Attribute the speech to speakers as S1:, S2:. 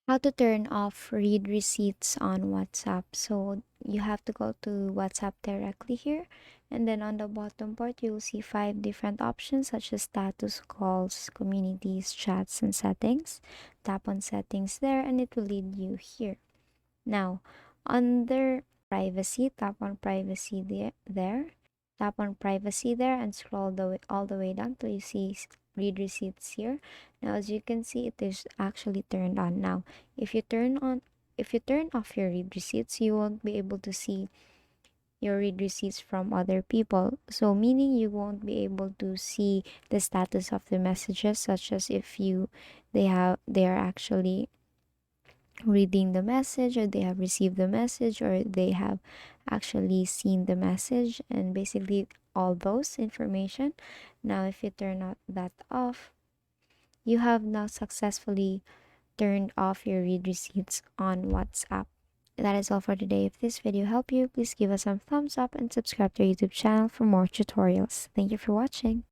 S1: How to turn off read receipts on WhatsApp. So you have to go to WhatsApp directly here, and then on the bottom part you'll see five different options such as status, calls, communities, chats, and settings. Tap on settings there and it will lead you here. Now, under privacy, tap on privacy there. Tap on privacy there and scroll all the way down till you see read receipts here. Now, as you can see, it is actually turned on. Now, if you turn on, if you turn off your read receipts, you won't be able to see your read receipts from other people. So, meaning you won't be able to see the status of the messages, such as if they are actually reading the message, or they have received the message, or they have actually seen the message, and basically all those information. Now if you turn that off, you have now successfully turned off your read receipts on WhatsApp. That is all for today. If this video helped you, please give us some thumbs up and subscribe to our YouTube channel for more tutorials. Thank you for watching.